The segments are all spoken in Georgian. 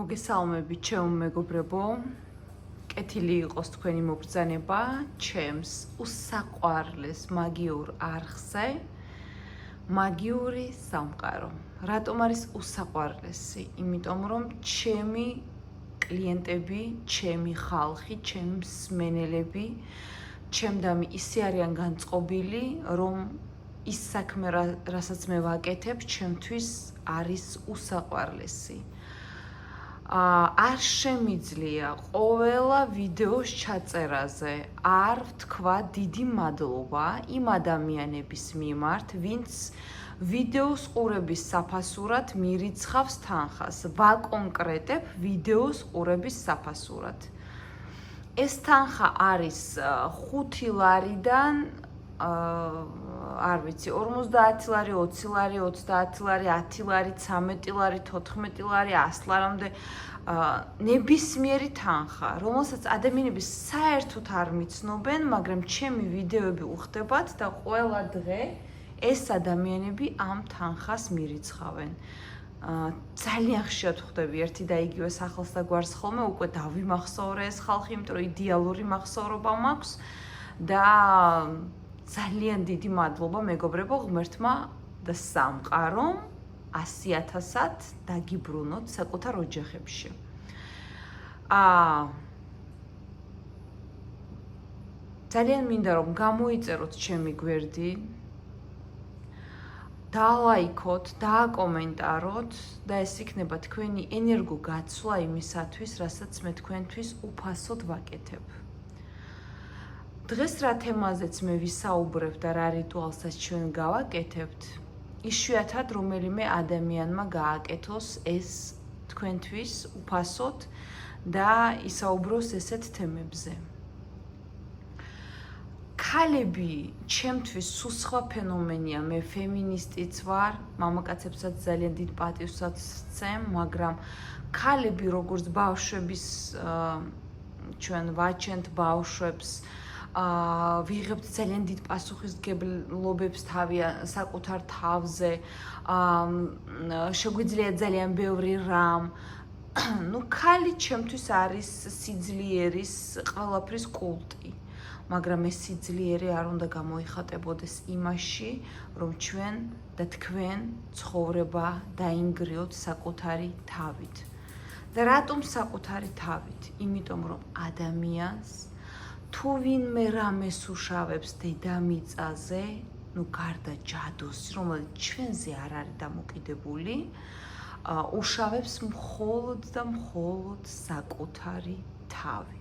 მოგესალმებით ჩემო მეგობრებო. კეთილი იყოს თქვენი მობრძანება ჩემს უსაყვარლეს მაგიურ არხზე. მაგიური სამყარო. რატომ არის უსაყვარლესი? იმიტომ რომ ჩემი კლიენტები, ჩემი ხალხი, ჩემი მსმენელები, ჩემდამი ისე არიან განწყობილი, რომ ის საქმე, რასაც მე ვაკეთებ, ჩემთვის არის უსაყვარლესი. არ შემიძლია ყოველა ვიდეოს ჩაწერაზე არ ვთქვა დიდი მადლობა იმ ადამიანების მიმართ, ვინც ვიდეოს ყურების საფასურად მირიცხავს თანხას. ვაკონკრეტებ ვიდეოს ყურების საფასურად. ეს თანხა არის 5 ლარიდან არ ვიცი, 50 ლარი, 20 ლარი, 30 ლარი, 10 ლარი, 13 ლარი, 14 ლარი, 100 ლარამდე ნებისმიერი თანხა, რომელსაც ადამიანები საერთოდ არ მიცნობენ, მაგრამ ჩემი ვიდეოები უხდებათ და ყველა დღე ეს ადამიანები ამ თანხას მირიცხავენ. ძალიან ხშირად ხვდები ერთი და იგივე სახელს და გვარს ხოლმე, უკვე დავიმახსოვრე ეს ხალხი, იმიტომ რომ იდეალური მახსოვრობა მაქვს და ძალიან დიდი მადლობა მეგობრებო ღმერთმა და სამყარომ 100,000-ად დაგიბრუნოთ საკუთარ ოჯახებში. ძალიან მინდა რომ გამოიწეროთ ჩემი გვერდი, დალაიქოთ, დააკომენტაროთ და ეს იქნება თქვენი ენერგო გაცვლა იმისათვის, რასაც მე თქვენთვის უფასოდ ვაკეთებ. დღეს რა თემაზეც მე ვისაუბრებ და რა რიტუალსაც ჩვენ გავაკეთებთ, იშვიათად რომელიმე ადამიანმა გააკეთოს ეს თქვენთვის უფასოდ და ისაუბროს ესეთ თემებზე. ქალები ჩემთვის სულ სხვა ფენომენია, მე ფემინისტიც ვარ, მამაკაცებსაც ძალიან დიდ პატივსაც ვცემ, მაგრამ ქალები როგორც ბავშვების ჩვენ ვაჩენთ ბავშვებს ვიღებთ ძალიან დიდ პასუხისმგებლობებს საკუთარ თავზე, შეგვიძლია ძალიან ბევრი რამ. ქალი ჩემთვის არის სიძლიერის ყველაფრის კულტი, მაგრამ ეს სიძლიერე არ უნდა გამოიხატებოდეს იმაში, რომ ჩვენ და თქვენ ცხოვრება დაინგრიოთ საკუთარი თავით. და რატომ საკუთარი თავით? იმიტომ რომ ადამიანს თუ ვინმე რამეს უშავებს დედამიწაზე, გარდა ჯადოს, რომელიც ჩვენზე არ არის დამოკიდებული, უშავებს მხოლოდ და მხოლოდ საკუთარი თავი.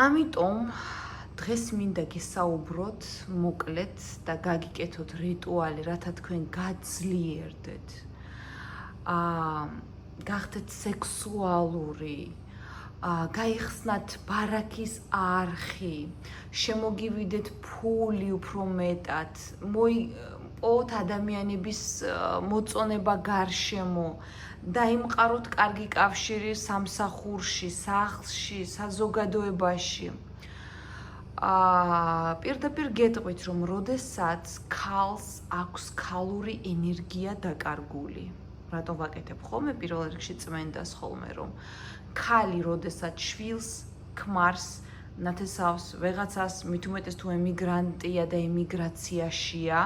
ამიტომ დღეს მინდა გესაუბროთ მოკლედ და გაგიკეთოთ რიტუალი, რათა თქვენ გაძლიერდეთ, გახდეთ სექსუალური, გაიხსნათ ბარაქის არხი, შემოგივიდეთ ფული უფრო მეტად, მოიპოვოთ ადამიანების მოწონება გარშემო, დაიმყაროთ კარგი კავშირი სამსახურში, სახლში, საზოგადოებაში. პირდაპირ გეტყვით, რომ როდესაც ქალს აქვს ქალური ენერგია დაკარგული. რატომ ვაკეთებ ხოლმე პირველ რიგში წმენდას ხოლმე, რომ ქალი როდესაც შვილს, ქმარს, ნათესავს, ვეღაცას, მით უმეტეს თუ ემიგრანტია და ემიგრაციაშია,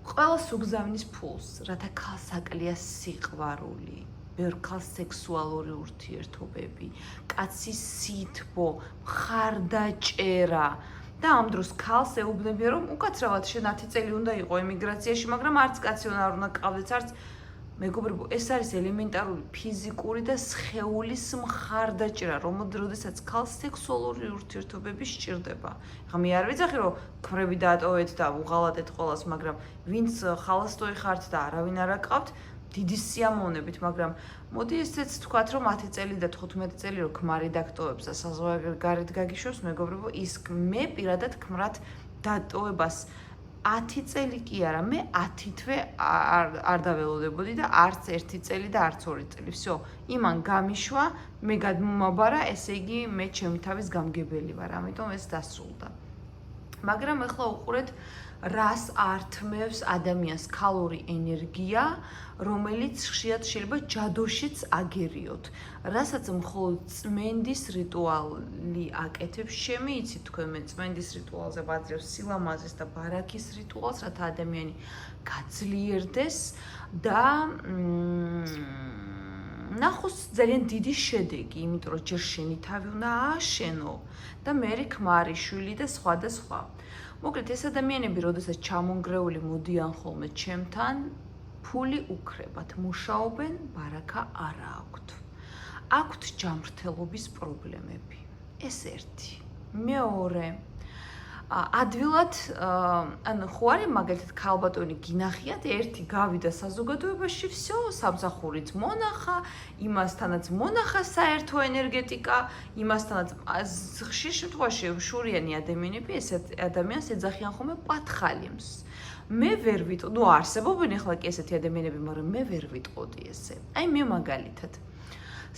ყველას უგზავნის ფულს, რათა ქალს აკლია სიყვარული, ბევრ ქალს სექსუალური ურთიერთობები, კაცის სითბო, მხარდაჭერა და ამ დროს ქალს ეუბნებიან, რომ უკაცრავად შენ 10 წელი უნდა იყო ემიგრაციაში, მაგრამ არც კაცი არ უნდა გყავდეს, არც მეგობრებო, ეს არის ელემენტარული ფიზიკური და სხეულის მხარდაჭერა, როდესაც ქალს სექსუალური ურთიერთობები სჭირდება. მე არ ვიცახი, რომ ქმრები დაატოვეთ და უღალატეთ ყველას, მაგრამ ვინც ხალასტოი ხართ და არავინ არ აკყავთ, დიდი სიამოვნებით, მაგრამ მოდი ესეც თქვათ, რომ 10 წელი და 15 წელი რომ ქმარი დაგტოვებს და საზღვარგარეთ გაგიშვებს, მეგობრებო, ის მე პირადად ქმრად დატოვებას 10 წელი კი არა, მე 10 თვე არ დაველოდებოდი და არც 1 წელი და არც 2 წელი. всё, იმან გამიშვა, მე გადმომაბარა, ესე იგი მე ჩემი თავის გამგებელი ვარ, ამიტომ ეს დასრულდა. მაგრამ ახლა უყურეთ რას ართმევს ადამიანს ქალური ენერგია, რომელიც ხშირად შეიძლება ჯადოშიც აგერიოთ. რასაც მხოლოდ წმენდის რიტუალი აკეთებს, შემიძლია თქვენ მე წმენდის რიტუალზე ვაძლევს სილამაზეს და ბარაქის რიტუალს, რათა ადამიანი გაძლიერდეს და ნახოს ძალიან დიდი შედეგი, იმიტომ რომ ჯერ შენი თავი უნდა ააშენო და მერე ქმარი, შვილი და სხვა და სხვა. მოკლედ ეს ადამიანები, როდესაც ჩამონგრეული მოდიან ხოლმე ჩემთან, ფული უქრებათ, მუშაობენ, ბარაქა არ აქვთ. აქვთ ჯანმრთელობის პრობლემები. ეს ერთი. მეორე, ადვილად, ანუ ხო არის მაგალითად ქალბატონი გინახიათ, ერთი გავიდა საზოგადოებაში, всё, სამსახურით მონახა, იმასთანაც მონახა საერთო ენერგეტიკა, იმასთანაც ხშირ შემთხვევაში შურიანი ადამიანები ესეთ ადამიანს ეძახიან ხოლმე პათხალიმს. მე ვერ ვიტყოდი, ნუ არსებობენ ახლა კი ესეთი ადამიანები, მაგრამ მე ვერ ვიტყოდი ესე. აი მე მაგალითად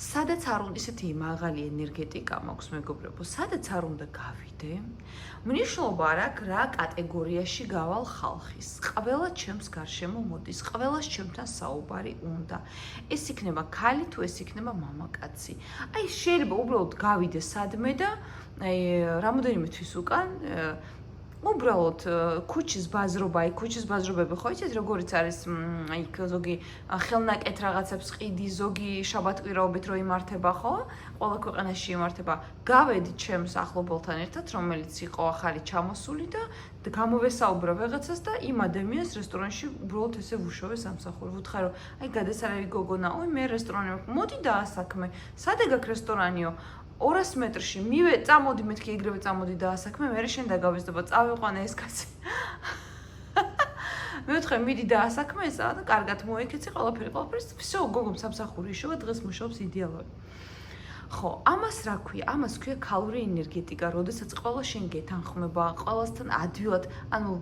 სადაც არ უნდა ისეთი მაღალი ენერგეტიკა მაქვს მეგობრებო, სადაც არ უნდა გავიდე, მნიშვნელობა არ აქვს რა კატეგორიაში გავალ ხალხის. ყველა ჩემს გარშემო მოდის, ყველას ჩემთან საუბარი უნდა. ეს იქნება ქალი თუ ეს იქნება მამაკაცი. აი შეიძლება უბრალოდ გავიდე სადმე და აი რამოდენიმე თვის უკან უბრალოდ ქუჩის ბაზრობა, აი ქუჩის ბაზრობები ხო იცით როგორიც არის აი ზოგი ხელნაკეთ რაღაცებს ყიდი, ზოგი შაბათკვირაობით რო იმართება ხო? ყველა ქვეყანაში იმართება. გავედი ჩემს ახლობელთან ერთად, რომელიც იყო ახალი ჩამოსული და გამოვესაუბრა ვიღაცას და იმ ადამიანს რესტორანში უბრალოდ ესე ვუშოვე სამსახური. ვუთხარ რომ აი გადასარევი გოგონა, ой მე რესტორანი მაქვს. მოდი დაასაქმე. სადე გაქვს რესტორანიო? 200 მეტრში წამოდი მეთქი ეგრევე წამოდი დაასაქმე, მე შენ დაგავიზდება, წავიყვანე ეს კაცი. მე ვთქვი, მიდი დაასაქმე ესა და კარგად მოიქეცი ყველაფერი. всё, გოგომ სამსახური იშოვა, დღეს მუშაობს იდეალურად. ხო, ამას რა ქვია? ამას ქვია ქალური ენერგეტიკა, როდესაც ყველა შენ გეთანხმება, ყველასთან ადვილად, ანუ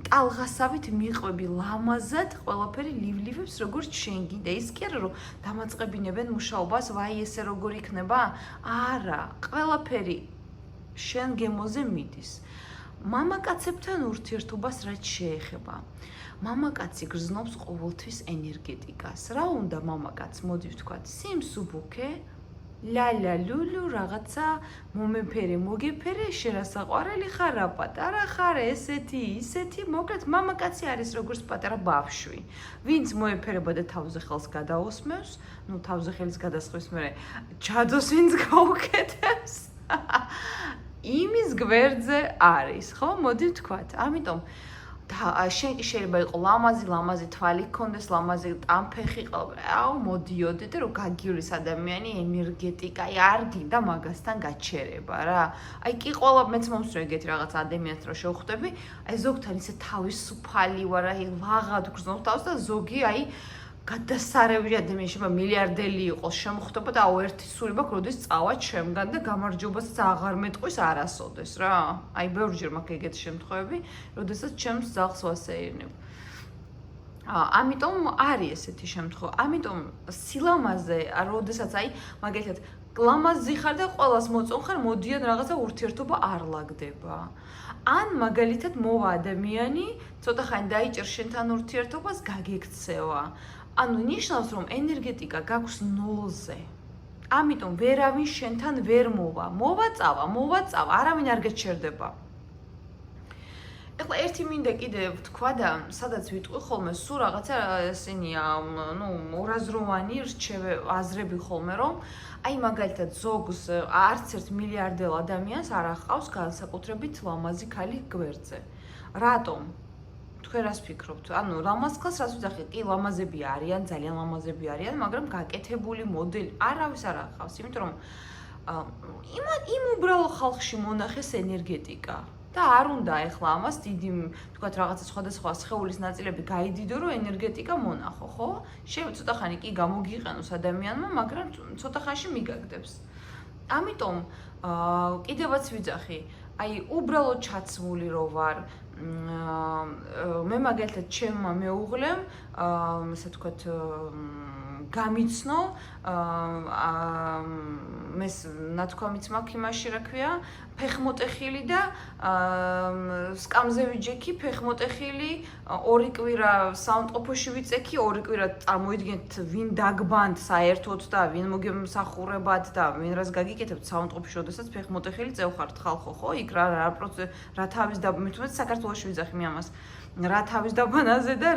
ტალღასავით მიყვები ლამაზად, ყველაფერი ლივლივებს როგორც შენ გინდა. ის კი არა რომ დამაწყებინებენ მუშაობას, ვაი ესე როგორ იქნება? არა, ყველაფერი შენ გემოზე მიდის. მამაკაცებთან ურთიერთობას რაც შეეხება. მამაკაცი გრძნობს ყოველთვის ენერგეტიკას. რა უნდა მამაკაც? მოდი ვთქვათ, სიმსუბუქე, ლა ლულუ რაღაცა მომეფერე მოგეფერე შერასაყვარელი ხარ რა პატარა ხარ ესეთი ისეთი მოკლედ მამაკაცი არის როგორც პატარა ბავშვი ვინც მოეფერება და თავზე ხელს გადაусმევს ნუ თავზე ხელის გადასხვის მერე ჯადოს ვინც გაუკეთებს იმის გვერდზე არის ხო მოდი ვთქვათ ამიტომ შენ კი შეიძლება იყო ლამაზი თვალი გქონდეს, ლამაზი ტანფეხი ყავ. აუ მოდიოდი და რომ გაგიulis ადამიანი ენერგეტიკა, აი არ გინდა მაგასთან გაჩერება რა. აი კი ყველა მეც მომსწრე ეგეთი რაღაც ადამიანს რო შევხვდები, აი ზოგთან ისე თავისუფალი ვარ, აი ლაღად გრძნობს თავს და ზოგი აი გადასარევი ადამიანი შეიძლება მილიარდელი იყოს, შემოხვდება და აუ ერთი სული მაქვს, როდის წავა ჩემგან და გამარჯვებასაც აღარ მეტყვის არასოდეს რა. აი ბევრჯერ მაქვს ეგეთი შემთხვევები, როდესაც ჩემს ძაღლს ვასეირნებ. ამიტომ არის ესეთი შემთხვევა. ამიტომ სილამაზე, როდესაც აი მაგალითად ლამაზი ხარ და ყველას მოწონ ხარ, მოდიან რაღაცა ურთიერთობა არ ლაგდება. ან მაგალითად მოვა ადამიანი, ცოტა ხანი დაიჭერ შენთან ურთიერთობას, გაგექცევა. ანუ ნიშნავს რომ ენერგეტიკა გაქვს ნულზე. ამიტომ ვერავინ შენთან ვერ მოვა. მოვაწავა, არავინ არ გაჩერდება. ეხლა ერთი მინდა კიდე ვთქვა და სადაც ვიტყვი ხოლმე, სულ რაღაცა ესენია, ნუ ორაზროვანი აზრები ხოლმე რომ აი მაგალითად ზოგს არც ერთ მილიარდელ ადამიანს არ ახავს განსაკუთრებით ლამაზი ქალი გვერდზე. რატომ? თქვენ რას ფიქრობთ? ანუ ლამაზ ქალს რას ვიძახი? კი, ლამაზები არიან, ძალიან ლამაზები არიან, მაგრამ გაკეთებული მოდელი არავის არ ახავს, იმიტომ რომ იმ უბრალო ხალხში მონახეს ენერგეტიკა. და არ უნდა ეხლა ამას დიდი, თქვათ რაღაცა სხვადასხვა სხეულის ნაწილები გაიდიდო, რომ ენერგეტიკა მონახო, ხო? შეიძლება ცოტა ხანი კი გამოგიყენოს ადამიანმა, მაგრამ ცოტა ხანში მიგაგდებს. ამიტომ კიდევაც ვიძახი, აი უბრალოდ ჩაცმული რო ვარ, მე მაგალითად ჩემმა მეუღლემ, ესე ვთქვათ, გამიცნო მეს ნათქვამიც მაქვს იმაში რა ქვია ფეხმოტეხილი და სკამზე ვიჯექი ფეხმოტეხილი ორი კვირა საუნდყოფოში ვიწექი ორი კვირა წარმოიდგინეთ ვინ დაგბანთ საერთოდ და ვინ მოგემსახურებათ და ვინ რას გაგიკეთებთ საუნდყოფოში როდესაც ფეხმოტეხილი წევხართ ხალხო ხო იქ რა თავის და მithumet საქართველოში ვიძახი მე ამას რა თავის დაბანაზე და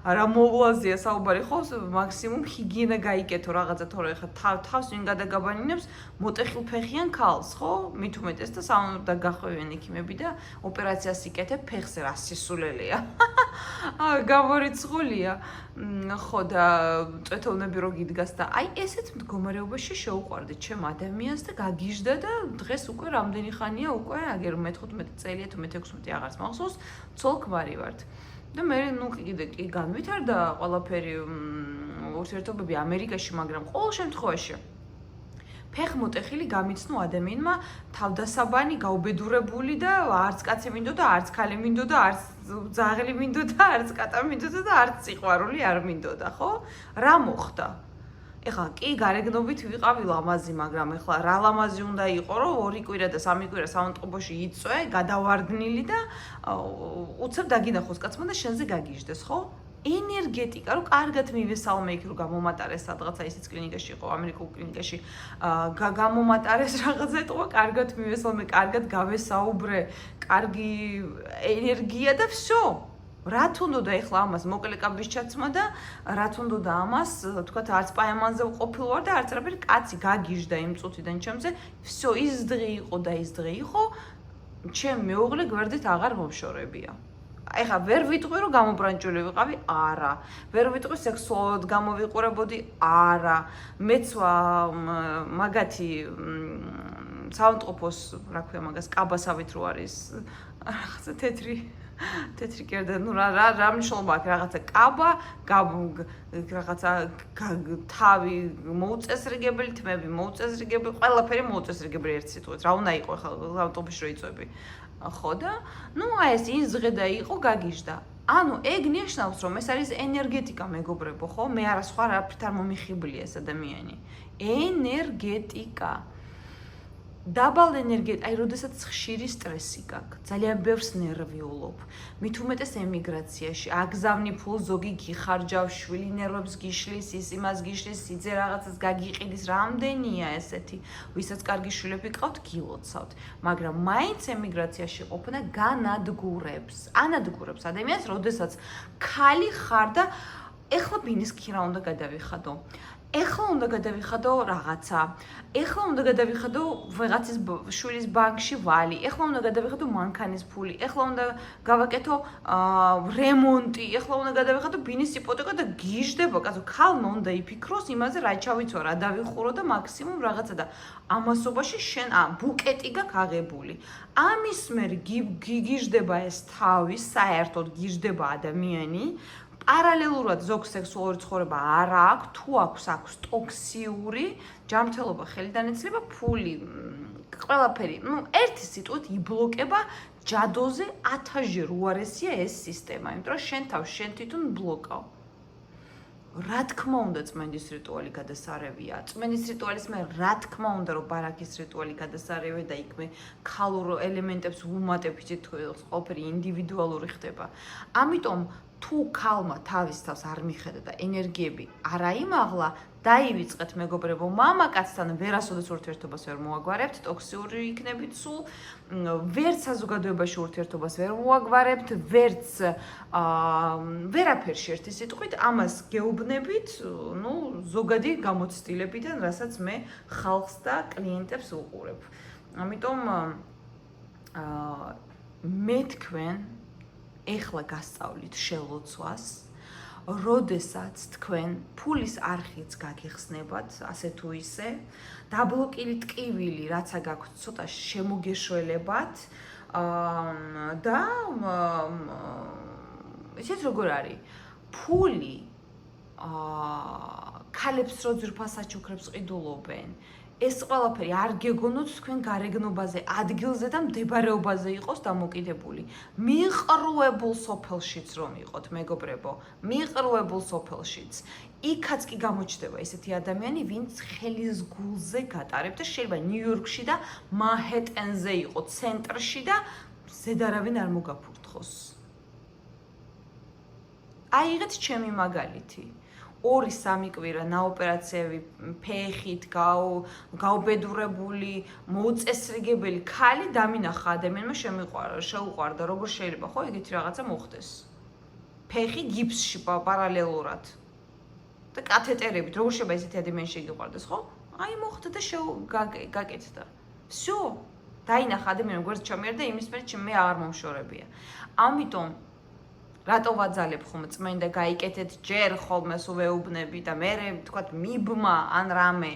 რა მოვლაზია საუბარი ხო მაქსიმუმ ჰიგიენა გაიკეთო რაღაცა თორე ხა თავს ვინ გადაგაბანინებს მოტეხილ ფეხიან ქალს ხო მით უმეტეს და და გახვევენ ექიმები და ოპერაციას იკეთებ ფეხზე რა სისულელეა გამორიცხულია ხო და წვეთოვნები რო გიდგას და აი ესეთ მდგომარეობაში შეუყვარდით ჩემ ადამიანს და გაგიჟდა და დღეს უკვე რამდენი ხანია უკვე აგერ მე-15 წელია თუ მე-16 აღარც მახსოვს ცოლ-ქმარი ვართ და მე ნუ კიდე კი განვითარდა ყველაფერი ურთიერთობები ამერიკაში მაგრამ ყოველ შემთხვევაში ფეხმოტეხილი გამიცნო ადამიანმა თავდასაბანი გაუბედურებული და არც კაცი მინდოდა არც ქალი მინდოდა არც ძაღლი მინდოდა არც კატა მინდოდა და არც სიყვარული არ მინდოდა ხო რა მოხდა ეხლა კი გარეგნობით ვიყავი ლამაზი მაგრამ ეხლა რა ლამაზი უნდა იყო რომ ორი კვირა და სამი კვირა საუნდყოფოში იწვე გადავარდნილი და უცებ დაგინახოს კაცმა და შენზე გაგიჟდეს ხო ენერგეტიკა რომ კარგად მივესალმე იქ რომ გამომატარეს სადღაცა ისიც კლინიკაში იყო ამერიკულ კლინიკაში გამომატარეს რაღაცა ეთქვა კარგად მივესალმე კარგად გავესაუბრე კარგი ენერგია და всё რა თუნდოდა ეხლა ამას მოკლე კაბის ჩაცმა და რა თუნდოდა ამას თქვათ არც პაემანზე ვყოფილვარ და არც არაფერი კაცი გაგიჟდა იმ წუთიდან ჩემზე всё ის დღე იყო და ის დღე იყო ჩემ მეუღლე გვერდით აღარ მომშორებია ეხლა ვერ ვიტყვი რომ გამობრანჭული ვიყავი არა ვერ ვიტყვი სექსუალურად გამოვიყურებოდი არა მეც მაგათი საუნდყოფოს რა ქვია მაგას კაბასავით რო არის რაღაცა თეთრი კერდა ნუ რა მნიშვნელობა აქვს რაღაცა კაბა რაღაცა თავი მოუწესრიგებელი თმები მოუწესრიგებელი ყველაფერი მოუწესრიგებელი ერთ სიტყვით რა უნდა იყო ხალხ ავტობუსში რო იწვევი ხო და ნუ აი ეს ის დღე და იყო გაგიჟდა ანუ ეგ ნიშნავს რომ ეს არის ენერგეტიკა მეგობრებო ხო მე არა სხვა რაფრით არ მომიხიბლია ეს ადამიანი ენერგეტიკა დაბალ ენერგეტიკა აი როდესაც ხშირი სტრესი გაქვს ძალიან ბევრს ნერვიულობ მით უმეტეს ემიგრაციაში აგზავნი ფულ ზოგი გიხარჯავ შვილი ნერვებს გიშლის ის იმას გიშლის სიძე რაღაცას გაგიყიდის რამდენია ესეთი ვისაც კარგი შვილები ყავთ გილოცავთ მაგრამ მაინც ემიგრაციაში ყოფნა განადგურებს ადამიანს როდესაც ქალი ხარ და ეხლა ბინის ქირა უნდა გადავიხადო ეხლა უნდა გადავიხადო რაღაცა ეხლა უნდა გადავიხადო ვიღაცის შვილის ბანკში ვალი ეხლა უნდა გადავიხადო მანქანის ფული ეხლა უნდა გავაკეთო რემონტი ეხლა უნდა გადავიხადო ბინის იპოთეკა და გიჟდება კაცო ქალმა უნდა იფიქროს იმაზე რა ჩავიცვა რა დავიხურო და მაქსიმუმ რაღაცა და ამასობაში შენ ბუკეტი გაქვს აღებული ამის მერე გიჟდება ეს თავი საერთოდ გიჟდება ადამიანი პარალელურად ზოგ სექსუალური ცხოვრება არ აქვს, თუ აქვს ტოქსიური ჯანმრთელობა, ხელიდან ეცლება ფული, ყველაფერი. ნუ ერთი სიტყვით იბლოკება ჯადოზე 1000-ჯერ უარესია ეს სისტემა, იმიტომ რომ შენ თავს შენ თვითონ ბლოკავ. რა თქმა უნდა წმენდის რიტუალი გადასარევია. წმენდის რიტუალის მე რა თქმა უნდა რომ ბარაქის რიტუალი გადასარევია და იქ მე ქალურ ელემენტებს ვუმატებ იცით ყველაფერი ინდივიდუალური ხდება. ამიტომ თუ ქალმა თავის თავს არ მიხედა და ენერგიები არ აიმაღლა, დაივიწყეთ მეგობრებო, მამაკაცთან ვერასოდეს ურთიერთობას ვერ მოაგვარებთ, ტოქსიური იქნებით სულ, ვერც საზოგადოებაში ურთიერთობას ვერ მოაგვარებთ, ვერც ვერაფერში ერთი სიტყვით, ამას გეუბნებით, ნუ ზოგადი გამოცდილებიდან, რასაც მე ხალხს და კლიენტებს ვუყურებ. ამიტომ მე თქვენ ეხლა გასწავლით შელოცვას, როდესაც თქვენ ფულის არხიც გაგიხსნებათ, ასე თუ ისე, დაბლოკილი ტკივილი, რაცა გაქვთ, ცოტა შემოგეშველებათ და ისეთ როგორ არის, ფული ქალებს რო ძვირფას საჩუქრებს ყიდულობენ, ეს ყველაფერი არ გეგონოთ თქვენ გარეგნობაზე, ადგილზე და მდებარეობაზე იყოს დამოკიდებული. მიყრუებულ სოფელშიც რომ იყოთ, მეგობრებო, მიყრუებულ სოფელშიც. იქაც კი გამოჩნდება ესეთი ადამიანი, ვინც ხელის გულზე გატარებ და შეიძლება ნიუ-იორკში და მანჰეტენზე იყოს, ცენტრში და ზედარავინ არ მოგაფურთხოს. აიღეთ ჩემი მაგალითი. 2-3 კვირა ნაოპერაციები ფეხით გაუბედურებული, მოუწესრიგებელი ქალი დამინახა ადამიანმა შეუყვარდა, როგორ შეიძლება ხო ეგეთი რაღაცა მოხდეს. ფეხი გიფსში პარალელურად. და კათეტერებით, როგორ შეიძლება ესეთი ადამიანი შეგიყვარდეს, ხო? აი მოხდა და გაკეთდა. всё. დაინახა ადამიანმა გვერდს ჩამიერდა, იმის მერე მე აღარ მომშორებია. ამიტომ რატო ვაძალებ ხომ წმენდა გაიკეთეთ ჯერ ხოლმე სუვეუბნები და მე თქვათ მიბმა ან რამე,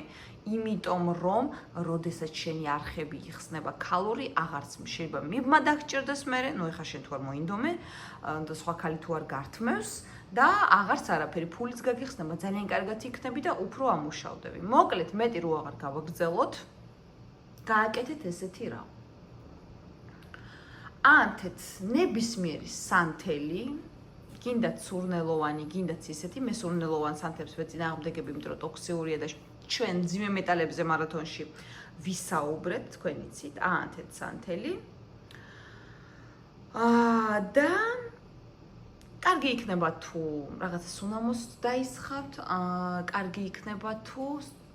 იმიტომ რომ როდესაც შენი არხები იხსნება ქალური, აღარც შეიძლება მიბმა დაგჭირდეს მე, ნუ ეხა შენ თუ არ მოინდომე და სხვა ქალი თუ არ გართმევს და აღარც არაფერი ფულიც გაგიხსნება, ძალიან კარგად იქნები და უფრო ამუშავდები. მოკლედ, მეტი რო აღარ გავაგრძელოთ, გააკეთეთ ესეთი რა. ანთეთ ნებისმიერი სანთელი, გინდათ სურნელოვანი, გინდათ ისეთი, მე სურნელოვან სანთებს ვეწინააღმდეგები, იმიტომ რომ ტოქსიურია და ჩვენ ძიმე მეტალებზე მარათონში ვისაუბრეთ, თქვენ იცით, ანთეთ სანთელი. და კარგი იქნება თუ რაღაცა სუნამოს დაისხავთ, კარგი იქნება თუ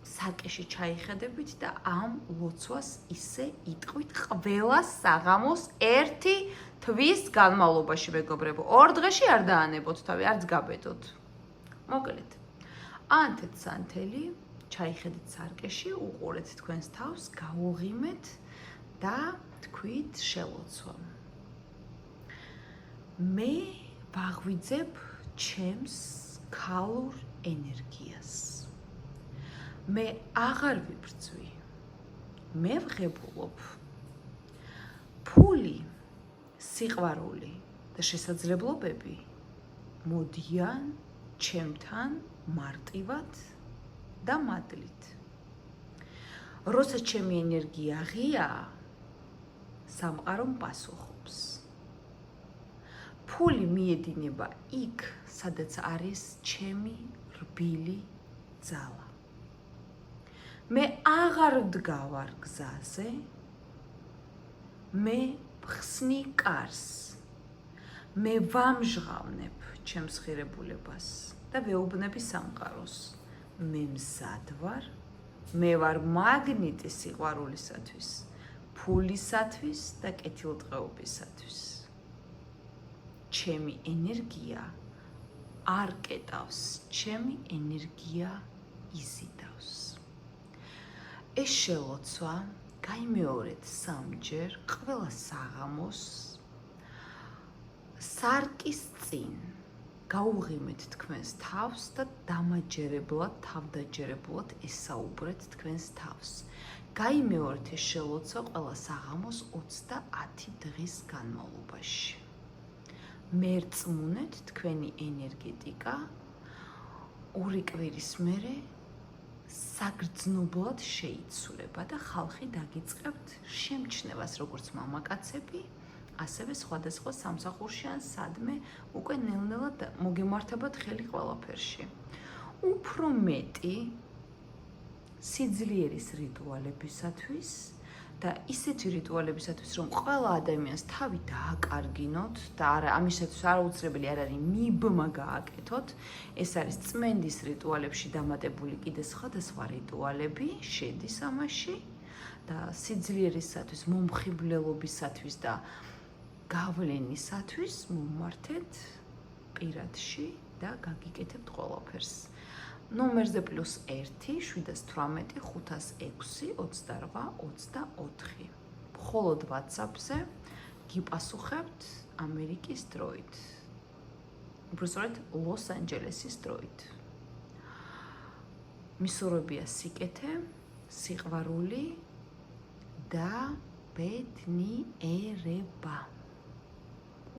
სარკეში ჩაიხედებით და ამ ლოცვას ისე იტყვით ყველა საღამოს 1 თვის განმავლობაში, მეგობრებო. 2 დღეში არ დაანებოთ თავი, არც გაბედოთ. მოკლედ. ანთეთ სანთელი, ჩაიხედეთ სარკეში, უყურეთ თქვენს თავს, გაუღიმეთ და თქვით შელოცვა. მე ვაღვიძებ ჩემს ქალურ ენერგიას. მე აღარ ვიბრძვი. მე ვღებულობ. ფული, სიყვარული და შესაძლებლობები მოდიან ჩემთან მარტივად და მადლით. როცა ჩემი ენერგია ღია, სამყარომ პასუხობს. ფული მიედინება იქ, სადაც არის ჩემი რბილი ძალა. მე აღარ ვდგავარ გზაზე, მე ვხსნი კარს, მე ვამჟღავნებ ჩემს ხირებულებას და ვეუბნები სამყაროს. მე მზად ვარ, მე ვარ მაგნიტი სიყვარულისათვის, ფულისათვის და კეთილდღეობისათვის. ჩემი ენერგია არ კეტავს, ჩემი ენერგია იზიდავს. ეს შელოცვა გაიმეორეთ 3-ჯერ ყველა საღამოს სარკის წინ. გაუღიმეთ თქვენს თავს და დამაჯერებლად, თავდაჯერებლად ესაუბრეთ თქვენს თავს. გაიმეორეთ ეს შელოცვა ყველა საღამოს 30 დღის განმავლობაში. მერწმუნეთ თქვენი ენერგეტიკა 2 კვირის მერე საგრძნობლად შეიცვლება და ხალხი დაგიწყებთ შემჩნევას, როგორც მამაკაცები, ასევე სხვადასხვა სამსახურში ან სადმე უკვე ნელ-ნელა მოგემართებათ ხელი ყველაფერში. უფრო მეტი სიძლიერის რიტუალებისათვის და ისეთი რიტუალებისათვის, რომ ყველა ადამიანს თავი დააკარგინოთ და ამისათვის აუცილებელი არ არის მიბმა გააკეთოთ, ეს არის წმენდის რიტუალებში დამატებული კიდე სხვადასხვა რიტუალები შედის ამაში და სიძლიერისათვის, მომხიბლელობისათვის და გავლენისათვის მომმართეთ პირადში და გაგიკეთებთ ყველაფერს. ნომერზე +1 718 506 28 24. მხოლოდ WhatsApp-ზე გიპასუხებთ ამერიკის დროით. უბრალოდ ლოს-ანჯელესის დროით. მისურვებია სიკეთე, სიყვარული და ბედნიერება.